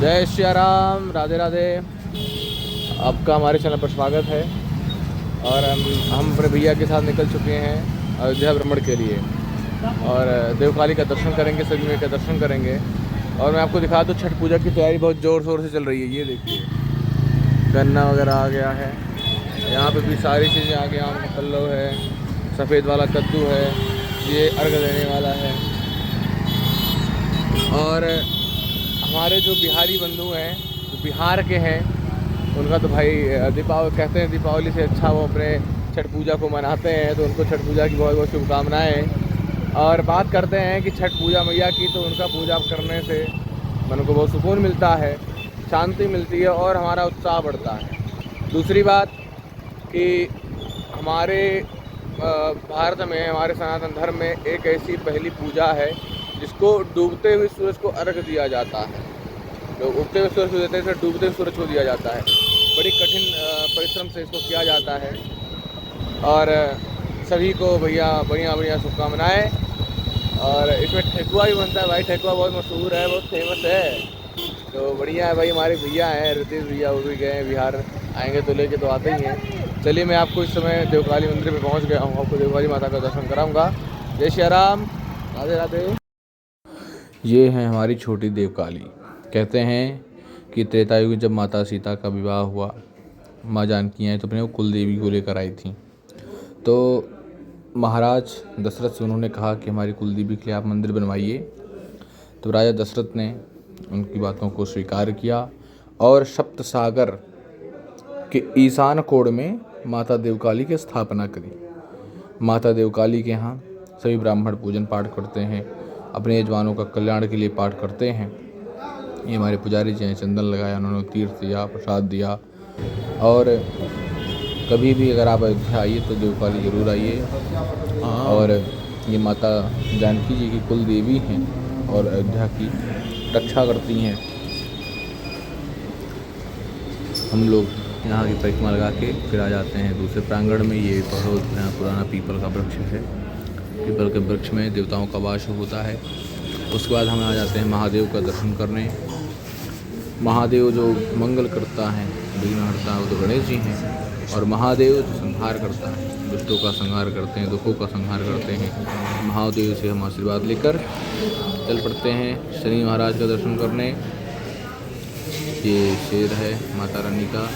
जय श्री राम, राधे राधे। आपका हमारे चैनल पर स्वागत है। और हम अपने भैया के साथ निकल चुके हैं अयोध्या भ्रमण के लिए और देवकाली का दर्शन करेंगे, सभी का दर्शन करेंगे। और मैं आपको दिखा दूँ, छठ पूजा की तैयारी बहुत ज़ोर शोर से चल रही है। ये देखिए, गन्ना वगैरह आ गया है, यहाँ पे भी सारी चीज़ें आ गई। आम का पल्लव है, सफ़ेद वाला कद्दू है, ये अर्घ देने वाला है। और हमारे जो बिहारी बंधु हैं, जो बिहार के हैं, उनका तो भाई दीपावली कहते हैं, दीपावली से अच्छा वो अपने छठ पूजा को मनाते हैं। तो उनको छठ पूजा की बहुत बहुत शुभकामनाएं। और बात करते हैं कि छठ पूजा मैया की, तो उनका पूजा करने से मन को बहुत सुकून मिलता है, शांति मिलती है और हमारा उत्साह बढ़ता है। दूसरी बात कि हमारे भारत में, हमारे सनातन धर्म में एक ऐसी पहली पूजा है जिसको डूबते हुए सूरज को अर्घ दिया जाता है। लोग उगते हुए सूरज को देते हैं, तो डूबते हुए सूरज को दिया जाता है। बड़ी कठिन परिश्रम से इसको किया जाता है। और सभी को भैया बढ़िया बढ़िया शुभकामनाएँ। और इसमें ठेकुआ भी बनता है भाई, ठेकुआ बहुत मशहूर है, बहुत फेमस है। तो बढ़िया है भाई, हमारे भैया हैं रितेश भैया, वो भी गए हैं बिहार, आएंगे तो लेके तो आते ही हैं। चलिए, मैं आपको इस समय देवकाली मंदिर पे पहुंच गया हूँ, आपको देवकाली माता का दर्शन कराऊंगा। जय श्री राम, राधे राधे। ये है हमारी छोटी देवकाली। कहते हैं कि त्रेता युग में जब माता सीता का विवाह हुआ, माँ जानकी आई तो अपने वो कुल देवी को लेकर आई थी। तो महाराज दशरथ से उन्होंने कहा कि हमारी कुल देवी के लिए आप मंदिर बनवाइए। तो राजा दशरथ ने उनकी बातों को स्वीकार किया और सप्त सागर के ईशान कोण में माता देवकाली की स्थापना करी। माता देवकाली के यहाँ सभी ब्राह्मण पूजन पाठ करते हैं, अपने यजमानों का कल्याण के लिए पाठ करते हैं। ये हमारे पुजारी जी हैं, चंदन लगाया, उन्होंने तीर्थ दिया, प्रसाद दिया। और कभी भी अगर आप अयोध्या आइए तो देवकाली ज़रूर आइए। और ये माता जानकी जी की कुल देवी हैं और अयोध्या की रक्षा करती हैं। हम लोग यहाँ की परिक्रमा लगा के फिर आ जाते हैं दूसरे प्रांगण में। ये बहुत पुराना पीपल का वृक्ष है। पीपल के वृक्ष में देवताओं का वास होता है। उसके बाद हम आ जाते हैं महादेव का दर्शन करने। महादेव जो मंगल करता है, विघ्न हरता है, वो तो गणेश जी हैं। और महादेव जो संहार करता है, दुष्टों का संहार करते हैं, दुखों का संहार करते हैं। महादेव से हम आशीर्वाद लेकर चल पड़ते हैं शनि महाराज का दर्शन करने। ये शेर है माता रानी का,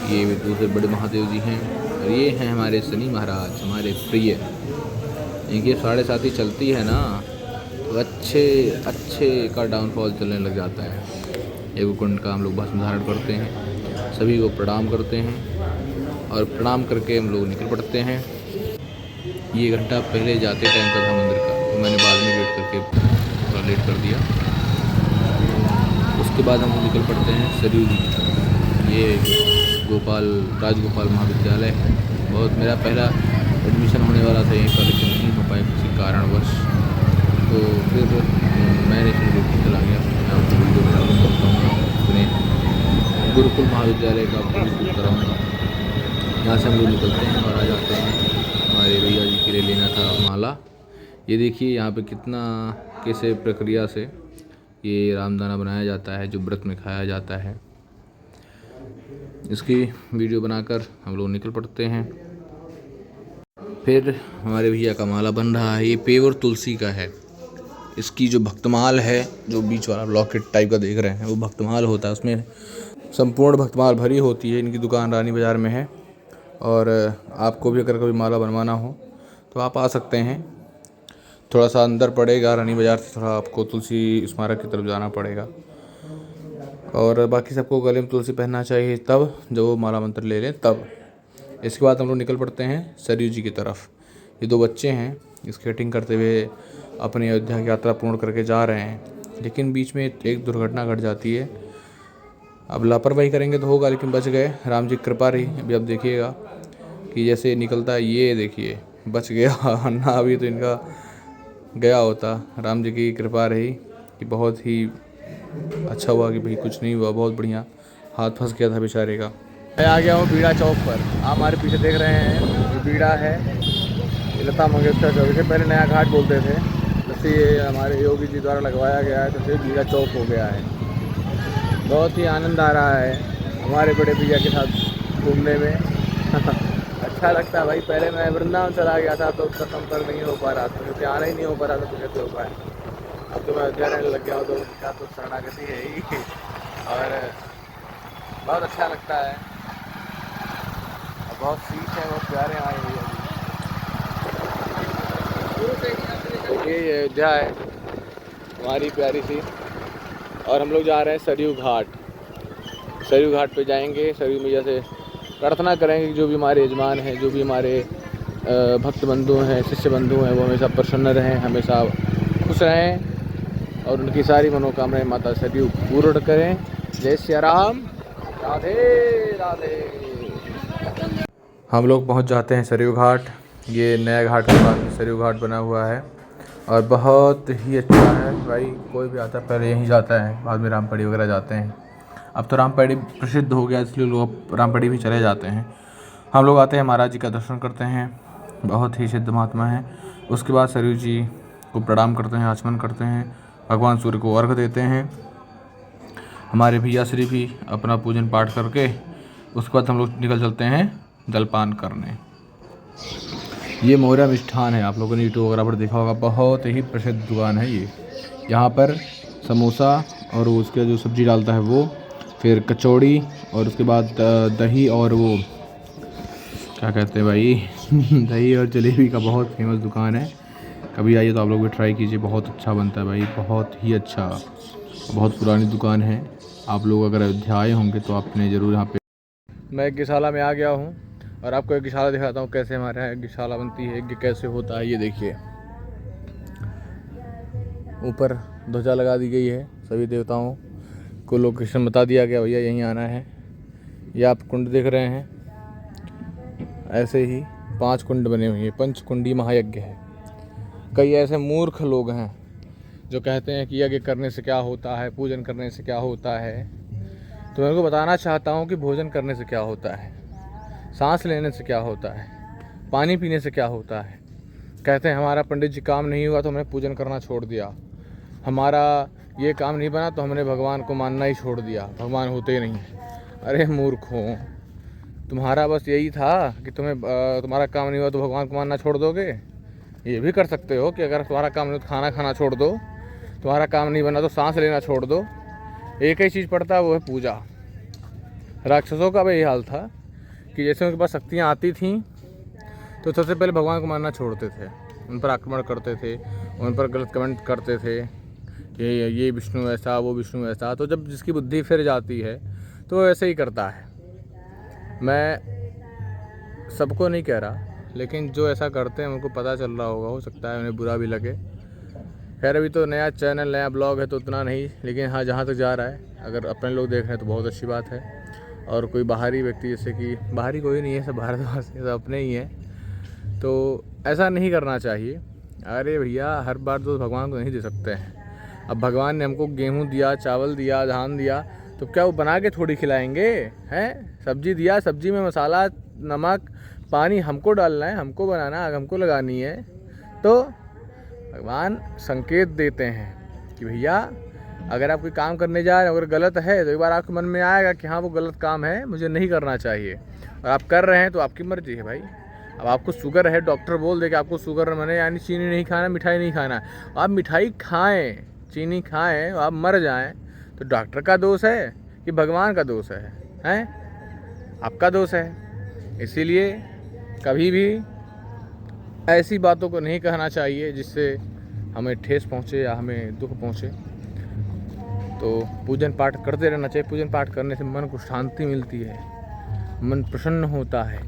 ये दूसरे बड़े महादेव जी हैं। और ये हैं हमारे शनि महाराज, हमारे प्रिय। इनकी 7.5 चलती है ना, तो अच्छे का डाउनफॉल चलने लग जाता है। एक कुंड का हम लोग भस्म धारण करते हैं, सभी को प्रणाम करते हैं और प्रणाम करके हम लोग निकल पड़ते हैं। ये घंटा पहले जाते टाइम का था मंदिर का, तो मैंने बाद में लेट करके थोड़ा लेट कर दिया। उसके बाद हम निकल पड़ते हैं सरयू जी। ये राजगोपाल महाविद्यालय है। बहुत मेरा पहला एडमिशन होने वाला था यहीं पर, लेकिन नहीं हो पाया किसी कारणवश। तो फिर मैंने फिर चला गया। मैं आपको वीडियो करता हूँ अपने गुरुकुल महाविद्यालय का वीडियो कराऊँगा। यहाँ से हम लोग निकलते हैं और आ जाते हैं। हमारे भैया जी के लिए लेना था माला। ये देखिए यहाँ पे कितना कैसे प्रक्रिया से ये रामदाना बनाया जाता है, जो व्रत में खाया जाता है। इसकी वीडियो बनाकर हम लोग निकल पड़ते हैं। फिर हमारे भैया का माला बन रहा है। ये पेवर तुलसी का है। इसकी जो भक्तमाल है, जो बीच वाला लॉकेट टाइप का देख रहे हैं, वो भक्तमाल होता है। उसमें संपूर्ण भक्तमाल भरी होती है। इनकी दुकान रानी बाज़ार में है। और आपको भी अगर कभी माला बनवाना हो तो आप आ सकते हैं। थोड़ा सा अंदर पड़ेगा, रानी बाज़ार से थोड़ा आपको तुलसी स्मारक की तरफ जाना पड़ेगा। और बाकी सबको गले में तुलसी पहनना चाहिए तब, जब वो माला मंत्र ले लें तब। इसके बाद हम लोग निकल पड़ते हैं सरयू जी की तरफ। ये 2 बच्चे हैं, स्केटिंग करते हुए अपनी अयोध्या की यात्रा पूर्ण करके जा रहे हैं। लेकिन बीच में एक दुर्घटना घट जाती है। अब लापरवाही करेंगे तो होगा, लेकिन बच गए, राम जी की कृपा रही। अभी अब देखिएगा कि जैसे निकलता है, ये देखिए बच गया ना, अभी तो इनका गया होता। राम जी की कृपा रही कि बहुत ही अच्छा हुआ कि भाई कुछ नहीं हुआ, बहुत बढ़िया। हाथ फंस गया था बेचारे का। मैं आ गया हूँ बीड़ा चौक पर। आप हमारे पीछे देख रहे हैं, ये बीड़ा है, ये लता मंगेशकर चौक। इसे पहले नया घाट बोलते थे। जैसे ये हमारे योगी जी द्वारा लगवाया गया है, तो फिर बीड़ा चौक हो गया है। बहुत ही आनंद आ रहा है हमारे बड़े भैया के साथ घूमने में। अच्छा लगता है भाई। पहले मैं वृंदावन चला गया था तो उसका संपर्क नहीं हो पा रहा था, क्योंकि आना ही नहीं हो पा रहा था, तो कैसे हो पाया। अब तो मैं अयोध्या रहने लग गया हूँ तो क्या तो शरणागति है ही। और बहुत अच्छा लगता है। बहुत सीट है, बहुत प्यारे आए भैया जी। देखिए ये अयोध्या है हमारी प्यारी सी, और हम लोग जा रहे हैं सरयू घाट। सरयू घाट पे जाएंगे, सरयू मैया से प्रार्थना करेंगे कि जो भी हमारे यजमान हैं, जो भी हमारे भक्त बंधु हैं, शिष्य बंधु हैं, वो हमेशा प्रसन्न रहें, हमेशा खुश रहें और उनकी सारी मनोकामनाएं माता सरयू पूर्ण करें। जय श्री राम, राधे राधे। हम लोग पहुंच जाते हैं सरयू घाट। ये नया घाट के पास में सरयू घाट बना हुआ है और बहुत ही अच्छा है भाई। कोई भी आता है पहले यहीं जाता है, बाद में रामपड़ी वगैरह जाते हैं। अब तो रामपड़ी प्रसिद्ध हो गया, इसलिए लोग रामपड़ी भी चले जाते हैं। हम लोग आते हैं, महाराज जी का दर्शन करते हैं, बहुत ही सिद्ध महात्मा है। उसके बाद सरयू जी को प्रणाम करते हैं, आचमन करते हैं, भगवान सूर्य को अर्घ देते हैं। हमारे भैया श्री भी अपना पूजन पाठ करके उसके बाद हम लोग निकल चलते हैं जलपान करने। ये मौर्या मिष्ठान है, आप लोगों ने यूट्यूब वगैरह पर देखा होगा, बहुत ही प्रसिद्ध दुकान है ये। यहाँ पर समोसा और उसके जो सब्ज़ी डालता है वो, फिर कचौड़ी और उसके बाद दही और वो क्या कहते हैं भाई दही और जलेबी का बहुत फेमस दुकान है। कभी आइए तो आप लोग भी ट्राई कीजिए, बहुत अच्छा बनता है भाई, बहुत ही अच्छा। बहुत पुरानी दुकान है। आप लोग अगर अयोध्या आए होंगे तो आपने ज़रूर यहाँ पे। मैं यज्ञशाला में आ गया हूँ और आपको यज्ञशाला दिखाता हूँ कैसे हमारे यहाँ यज्ञशाला बनती है, यज्ञ कैसे होता है। ये देखिए ऊपर ध्वजा लगा दी गई है, सभी देवताओं को लोकेशन बता दिया गया, भैया यहीं आना है। ये आप कुंड देख रहे हैं, ऐसे ही 5 कुंड बने हुए हैं, पंचकुंडी महायज्ञ है। कई ऐसे मूर्ख लोग हैं जो कहते हैं कि यज्ञ करने से क्या होता है, पूजन करने से क्या होता है। तो मैं उनको बताना चाहता हूँ कि भोजन करने से क्या होता है, सांस लेने से क्या होता है, पानी पीने से क्या होता है। कहते हैं हमारा पंडित जी काम नहीं हुआ तो हमने पूजन करना छोड़ दिया, हमारा ये काम नहीं बना तो हमने भगवान को मानना ही छोड़ दिया, भगवान होते ही नहीं। अरे मूर्खों, तुम्हारा बस यही था कि तुम्हारा काम नहीं हुआ तो भगवान को मानना छोड़ दोगे। ये भी कर सकते हो कि अगर तुम्हारा काम नहीं तो खाना खाना छोड़ दो, तुम्हारा काम नहीं बना तो सांस लेना छोड़ दो। एक ही चीज़ पड़ता है, वो है पूजा। राक्षसों का भी यही हाल था कि जैसे उनके पास शक्तियाँ आती थीं तो सबसे पहले भगवान को मानना छोड़ते थे, उन पर आक्रमण करते थे, उन पर गलत कमेंट करते थे कि ये विष्णु ऐसा, वो विष्णु ऐसा। तो जब जिसकी बुद्धि फिर जाती है तो वो ऐसे ही करता है। मैं सबको नहीं कह रहा, लेकिन जो ऐसा करते हैं उनको पता चल रहा होगा, हो सकता है उन्हें बुरा भी लगे। खैर अभी तो नया चैनल, नया ब्लॉग है तो उतना नहीं, लेकिन हाँ जहाँ तक जा रहा है अगर अपने लोग देख रहे हैं तो बहुत अच्छी बात है। और कोई बाहरी व्यक्ति, जैसे कि बाहरी कोई नहीं है, सब भारतवासी, सब अपने ही हैं, तो ऐसा नहीं करना चाहिए। अरे भैया हर बार तो भगवान को नहीं दे सकते हैं। अब भगवान ने हमको गेहूँ दिया, चावल दिया, धान दिया, तो क्या वो बना के थोड़ी खिलाएंगे हैं। सब्जी दिया, सब्जी में मसाला, नमक, पानी हमको डालना है, हमको बनाना, आग हमको लगानी है। तो भगवान संकेत देते हैं कि भैया अगर आप कोई काम करने जा रहे हैं, अगर गलत है तो एक बार आपके मन में आएगा कि हाँ वो गलत काम है, मुझे नहीं करना चाहिए, और आप कर रहे हैं तो आपकी मर्जी है भाई। अब आपको शुगर है, डॉक्टर बोल दे कि आपको शुगर मैंने यानी चीनी नहीं खाना, मिठाई नहीं खाना, आप मिठाई खाएं, चीनी खाएं, आप मर जाएं, तो डॉक्टर का दोष है कि भगवान का दोष है? आपका दोष है। इसीलिए कभी भी ऐसी बातों को नहीं कहना चाहिए जिससे हमें ठेस पहुँचे या हमें दुख पहुँचे। तो पूजन पाठ करते रहना चाहिए। पूजन पाठ करने से मन को शांति मिलती है, मन प्रसन्न होता है।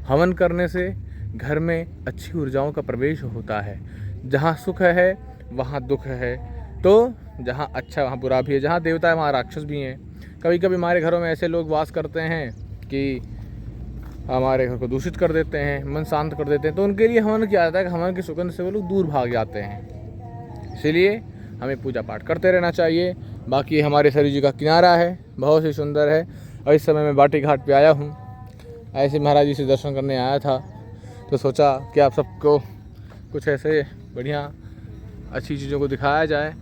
हवन करने से घर में अच्छी ऊर्जाओं का प्रवेश होता है। जहाँ सुख है वहाँ दुख है, तो जहाँ अच्छा वहाँ बुरा भी है, जहाँ देवता है वहाँ राक्षस भी हैं। कभी कभी हमारे घरों में ऐसे लोग वास करते हैं कि हमारे घर को दूषित कर देते हैं, मन शांत कर देते हैं, तो उनके लिए हवन किया जाता है कि हवन की सुगंध से वो लोग दूर भाग जाते हैं। इसीलिए हमें पूजा पाठ करते रहना चाहिए। बाकी हमारे सरयू जी का किनारा है, बहुत ही सुंदर है, और इस समय मैं बाटी घाट पे आया हूँ। ऐसे महाराज जी से दर्शन करने आया था, तो सोचा कि आप सबको कुछ ऐसे बढ़िया अच्छी चीज़ों को दिखाया जाए।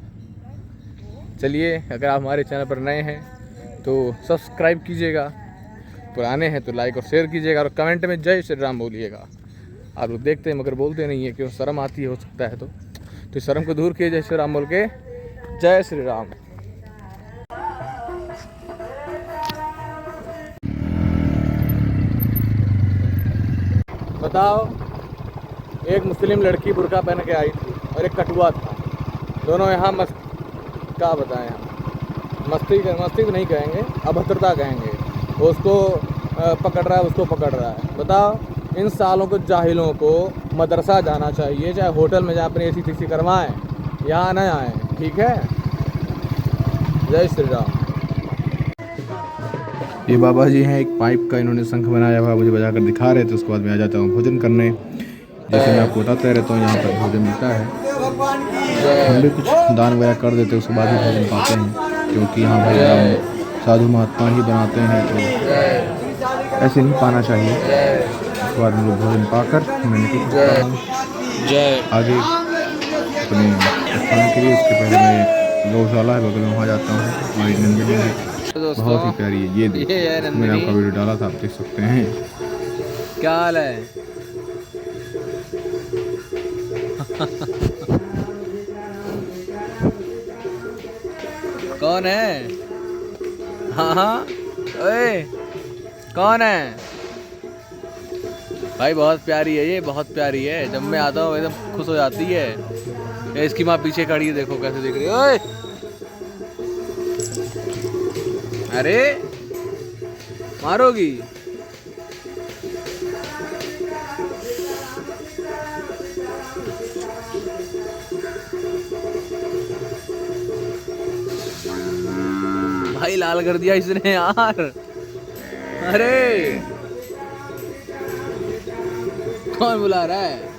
चलिए, अगर आप हमारे चैनल पर नए हैं तो सब्सक्राइब कीजिएगा, पुराने हैं तो लाइक और शेयर कीजिएगा और कमेंट में जय श्री राम बोलिएगा। आप लोग देखते हैं मगर बोलते नहीं है, क्यों? शर्म आती है हो सकता है तो शर्म को दूर किए, जय श्री राम बोल के जय श्री राम। बताओ, एक मुस्लिम लड़की बुर्का पहन के आई थी और एक कटुआ था, दोनों यहाँ क्या बताएं, हम मस्ती तो नहीं कहेंगे, अभद्रता कहेंगे। वो उसको पकड़ रहा है, उसको पकड़ रहा है। बताओ, इन सालों को जाहिलों को मदरसा जाना चाहिए, चाहे होटल में जाए अपनी एसी तीसी करवाएं, यहाँ न आए, ठीक है? जय श्री राम। ये बाबा जी हैं, एक पाइप का इन्होंने शंख बनाया हुआ, मुझे बजा कर दिखा रहे थे। उसके बाद मैं आ जाता हूँ भोजन करने। जैसे मैं आपको बताता रहता हूँ, यहाँ पर भोजन मिलता है, हम भी कुछ दान वगैरह कर देते हैं, उसके बाद भी भोजन पाते हैं, क्योंकि यहाँ भाई साधु महात्मा ही बनाते हैं, तो ऐसे नहीं पाना चाहिए। उसके बाद हम लोग भोजन पाकर मैं निकल सकता हूँ आगे अपने स्थान के लिए। उसके पहले मैं गौशाला है बगल में, वहाँ जाता हूँ। हमारी नंदिनी है, बहुत ही प्यारी है। ये देखो, मैंने आपका वीडियो डाला था, आप देख सकते हैं। क्या हाल है? कौन है? हाँ, ओए, कौन है भाई? बहुत प्यारी है ये, बहुत प्यारी है। जब मैं आता हूँ एकदम खुश हो जाती है। ये इसकी माँ पीछे खड़ी है, देखो कैसे देख रही है। ओए, अरे मारोगी? भाई लाल कर दिया इसने यार। अरे कौन बुला रहा है?